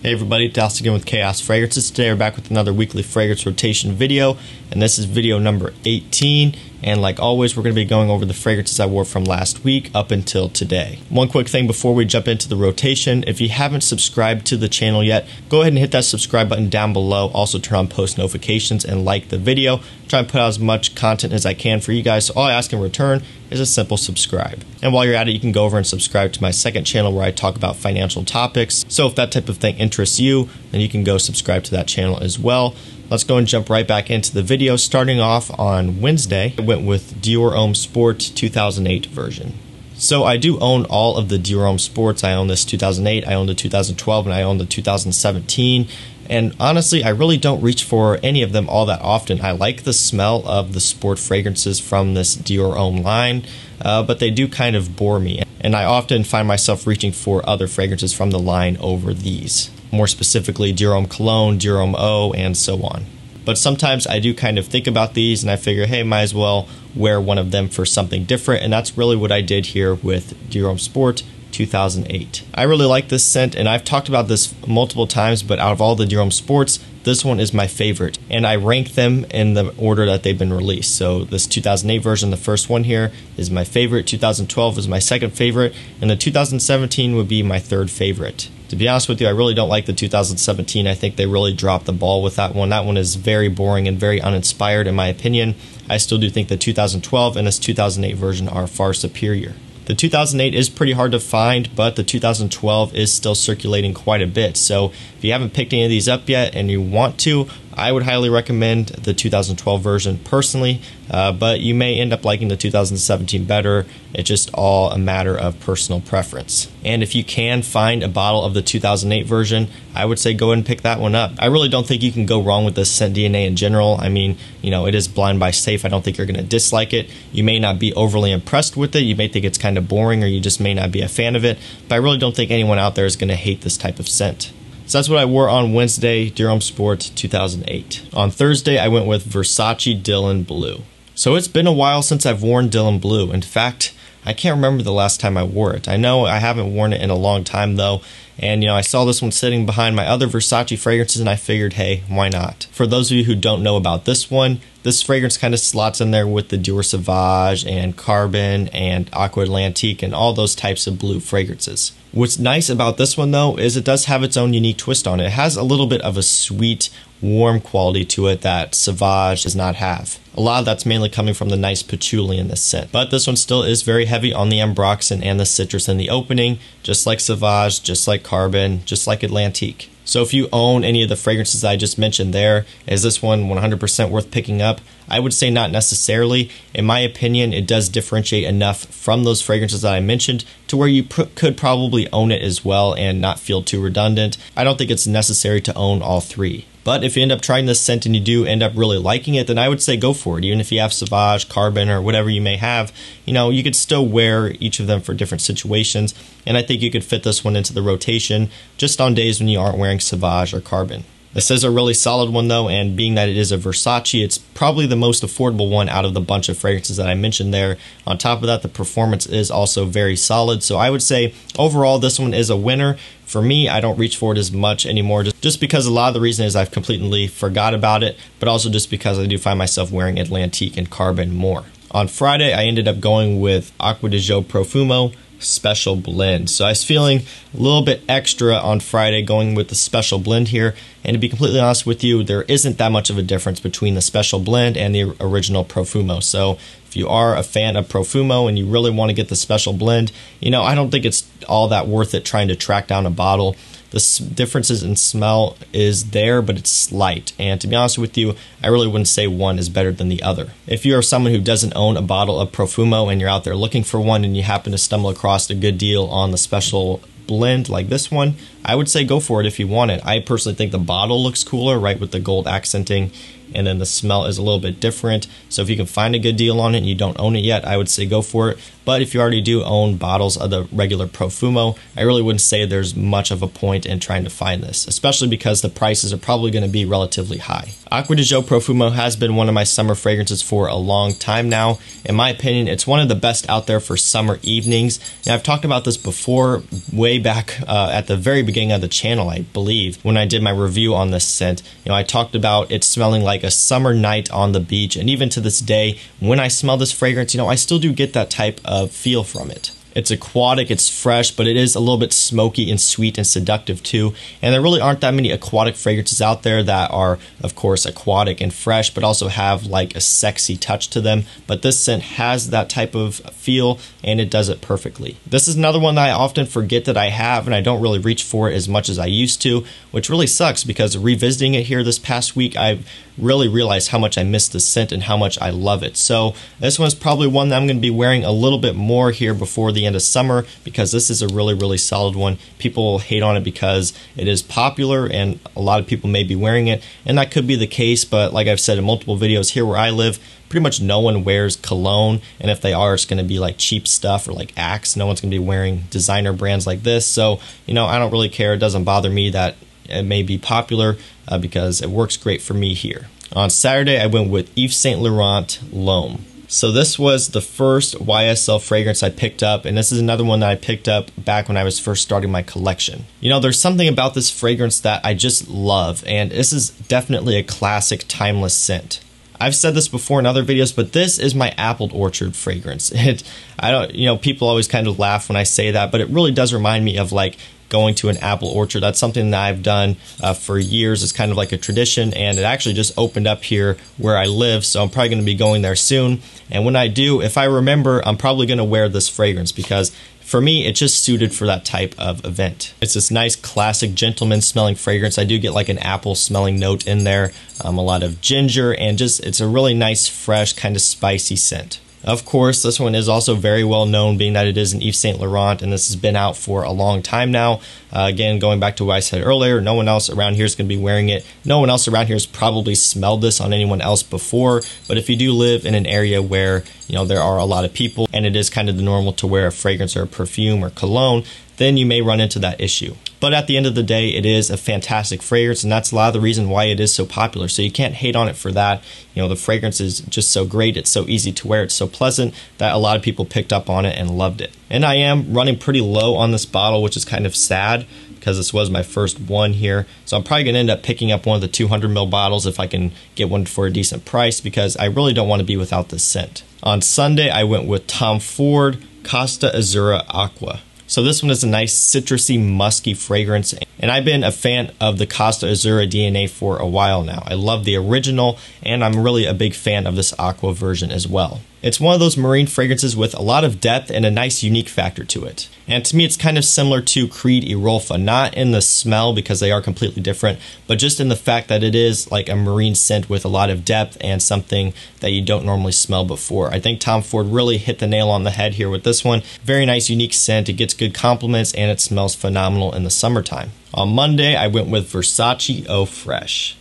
Hey everybody, Dallas again with Chaos Fragrances. Today we're back with another weekly fragrance rotation video, and this is video number 18. And like always, we're going to be going over the fragrances I wore from last week up until today. One quick thing before we jump into the rotation: if you haven't subscribed to the channel yet, go ahead and hit that subscribe button down below. Also turn on post notifications and like the video. Try and put out as much content as I can for you guys, so all I ask in return is a simple subscribe. And while you're at it, you can go over and subscribe to my second channel where I talk about financial topics. So if that type of thing interests you, then you can go subscribe to that channel as well. Let's go and jump right back into the video. Starting off on Wednesday, I went with Dior Homme Sport 2008 version. So I do own all of the Dior Homme Sports. I own this 2008, I own the 2012, and I own the 2017. And honestly, I really don't reach for any of them all that often. I like the smell of the sport fragrances from this Dior Homme line, but they do kind of bore me. And I often find myself reaching for other fragrances from the line over these. More specifically, Dior Homme Cologne, Dior Homme Eau, and so on. But sometimes I do kind of think about these and I figure, hey, might as well wear one of them for something different. And that's really what I did here with Dior Homme Sport 2008. I really like this scent, and I've talked about this multiple times, but out of all the Dior Homme Sports, this one is my favorite. And I rank them in the order that they've been released. So this 2008 version, the first one here, is my favorite. 2012 is my second favorite. And the 2017 would be my third favorite. To be honest with you, I really don't like the 2017. I think they really dropped the ball with that one. That one is very boring and very uninspired in my opinion. I still do think the 2012 and this 2008 version are far superior. The 2008 is pretty hard to find, but the 2012 is still circulating quite a bit. So if you haven't picked any of these up yet and you want to, I would highly recommend the 2012 version personally, but you may end up liking the 2017 better. It's just all a matter of personal preference. And if you can find a bottle of the 2008 version, I would say go ahead and pick that one up. I really don't think you can go wrong with this scent DNA in general. I mean, you know, it is blind buy safe. I don't think you're going to dislike it. You may not be overly impressed with it. You may think it's kind of boring, or you just may not be a fan of it. But I really don't think anyone out there is going to hate this type of scent. So that's what I wore on Wednesday, Dior Homme Sport 2008. On Thursday, I went with Versace Dillon Blue. So it's been a while since I've worn Dillon Blue. In fact, I can't remember the last time I wore it. I know I haven't worn it in a long time though. And, you know, I saw this one sitting behind my other Versace fragrances and I figured, hey, why not? For those of you who don't know about this one, this fragrance kind of slots in there with the Dior Sauvage and Carbon and Aqua Atlantique and all those types of blue fragrances. What's nice about this one though is it does have its own unique twist on it. It has a little bit of a sweet, warm quality to it that Sauvage does not have. A lot of that's mainly coming from the nice patchouli in this scent. But this one still is very heavy on the ambroxan and the citrus in the opening, just like Sauvage, just like Carbon, just like Atlantique. So if you own any of the fragrances I just mentioned there, is this one 100% worth picking up? I would say not necessarily. In my opinion, it does differentiate enough from those fragrances that I mentioned to where you could probably own it as well and not feel too redundant. I don't think it's necessary to own all three. But if you end up trying this scent and you do end up really liking it, then I would say go for it. Even if you have Sauvage, Carbon, or whatever you may have, you know, you could still wear each of them for different situations. And I think you could fit this one into the rotation just on days when you aren't wearing Sauvage or Carbon. This is a really solid one though, and being that it is a Versace, it's probably the most affordable one out of the bunch of fragrances that I mentioned there. On top of that, the performance is also very solid, so I would say overall this one is a winner. For me, I don't reach for it as much anymore just because a lot of the reason is I've completely forgot about it, but also just because I do find myself wearing Atlantique and Carbon more. On Friday, I ended up going with Aqua Joe Profumo Special Blend. So I was feeling a little bit extra on Friday going with the Special Blend here, and to be completely honest with you, there isn't that much of a difference between the Special Blend and the original Profumo. So if you are a fan of Profumo and you really want to get the Special Blend, you know, I don't think it's all that worth it trying to track down a bottle. The differences in smell is there, but it's slight. And to be honest with you, I really wouldn't say one is better than the other. If you're someone who doesn't own a bottle of Profumo and you're out there looking for one and you happen to stumble across a good deal on the Special Blend like this one, I would say go for it if you want it. I personally think the bottle looks cooler, right, with the gold accenting, and then the smell is a little bit different. So if you can find a good deal on it and you don't own it yet, I would say go for it. But if you already do own bottles of the regular Profumo, I really wouldn't say there's much of a point in trying to find this, especially because the prices are probably going to be relatively high. Aqua Joe Profumo has been one of my summer fragrances for a long time now. In my opinion, it's one of the best out there for summer evenings. And I've talked about this before, way back at the very beginning of the channel, I believe, when I did my review on this scent. You know, I talked about it smelling like a summer night on the beach, and even to this day, when I smell this fragrance, you know, I still do get that type of feel from it. It's aquatic, it's fresh, but it is a little bit smoky and sweet and seductive too. And there really aren't that many aquatic fragrances out there that are, of course, aquatic and fresh, but also have like a sexy touch to them. But this scent has that type of feel, and it does it perfectly. This is another one that I often forget that I have, and I don't really reach for it as much as I used to, which really sucks because revisiting it here this past week, I've really realized how much I miss the scent and how much I love it. So this one's probably one that I'm going to be wearing a little bit more here before the end of summer, because this is a really solid one. People hate on it because it is popular and a lot of people may be wearing it, and that could be the case, but like I've said in multiple videos, here where I live, pretty much no one wears cologne, and if they are, it's going to be like cheap stuff or like Axe. No one's going to be wearing designer brands like this, so you know, I don't really care. It doesn't bother me that it may be popular because it works great for me here. On Saturday, I went with Yves Saint Laurent Homme. So this was the first YSL fragrance I picked up, and this is another one that I picked up back when I was first starting my collection. You know, there's something about this fragrance that I just love, and this is definitely a classic, timeless scent. I've said this before in other videos, but this is my apple orchard fragrance. People always kind of laugh when I say that, but it really does remind me of like going to an apple orchard. That's something that I've done for years. It's kind of like a tradition, and it actually just opened up here where I live, so I'm probably going to be going there soon. And when I do, if I remember, I'm probably going to wear this fragrance because for me, it's just suited for that type of event. It's this nice, classic, gentleman smelling fragrance. I do get like an apple smelling note in there, a lot of ginger, and just it's a really nice, fresh, kind of spicy scent. Of course, this one is also very well known, being that it is an Yves Saint Laurent, and this has been out for a long time now. Again, going back to what I said earlier, no one else around here is going to be wearing it. No one else around here has probably smelled this on anyone else before, but if you do live in an area where, you know, there are a lot of people and it is kind of the normal to wear a fragrance or a perfume or cologne, then you may run into that issue. But at the end of the day, it is a fantastic fragrance, and that's a lot of the reason why it is so popular. So you can't hate on it for that. You know, the fragrance is just so great. It's so easy to wear. It's so pleasant that a lot of people picked up on it and loved it. And I am running pretty low on this bottle, which is kind of sad because this was my first one here. So I'm probably going to end up picking up one of the 200 ml bottles if I can get one for a decent price, because I really don't want to be without this scent. On Sunday, I went with Tom Ford Costa Azura Aqua. So this one is a nice citrusy, musky fragrance, and I've been a fan of the Costa Azura DNA for a while now. I love the original, and I'm really a big fan of this Aqua version as well. It's one of those marine fragrances with a lot of depth and a nice unique factor to it. And to me, it's kind of similar to Creed Irolfa, not in the smell because they are completely different, but just in the fact that it is like a marine scent with a lot of depth and something that you don't normally smell before. I think Tom Ford really hit the nail on the head here with this one. Very nice, unique scent. It gets good compliments, and it smells phenomenal in the summertime. On Monday, I went with Versace Oh Fresh.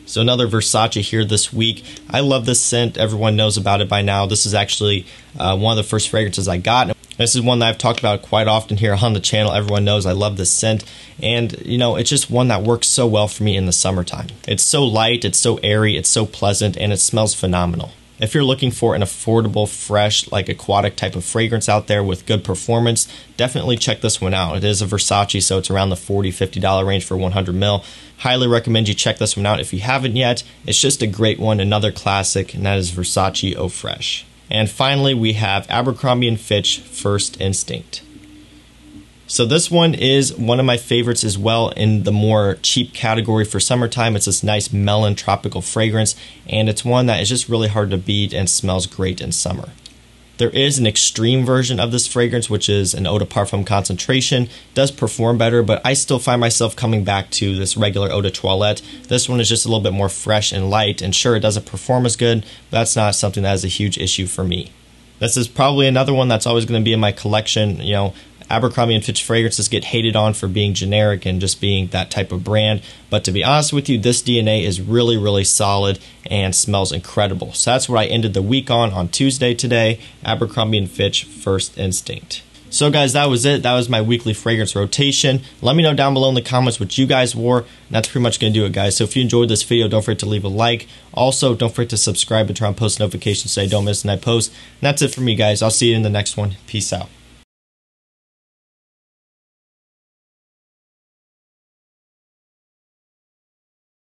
So another Versace here this week. I love this scent. Everyone knows about it by now. This is actually one of the first fragrances I got. This is one that I've talked about quite often here on the channel. Everyone knows I love this scent. And, you know, it's just one that works so well for me in the summertime. It's so light, it's so airy, it's so pleasant, and it smells phenomenal. If you're looking for an affordable, fresh, like aquatic type of fragrance out there with good performance, definitely check this one out. It is a Versace, so it's around the $40, $50 range for 100 ml. Highly recommend you check this one out if you haven't yet. It's just a great one, another classic, and that is Versace Oh Fresh. And finally, we have Abercrombie & Fitch First Instinct. So this one is one of my favorites as well in the more cheap category for summertime. It's this nice melon tropical fragrance, and it's one that is just really hard to beat and smells great in summer. There is an extreme version of this fragrance, which is an eau de parfum concentration. It does perform better, but I still find myself coming back to this regular eau de toilette. This one is just a little bit more fresh and light, and sure, it doesn't perform as good, but that's not something that is a huge issue for me. This is probably another one that's always going to be in my collection. You know, Abercrombie & Fitch fragrances get hated on for being generic and just being that type of brand. But to be honest with you, this DNA is really, really solid and smells incredible. So that's what I ended the week on Tuesday today. Abercrombie & Fitch First Instinct. So guys, that was it. That was my weekly fragrance rotation. Let me know down below in the comments what you guys wore. And that's pretty much going to do it, guys. So if you enjoyed this video, don't forget to leave a like. Also, don't forget to subscribe and turn on post notifications so you don't miss when I post. And that's it for me, guys. I'll see you in the next one. Peace out.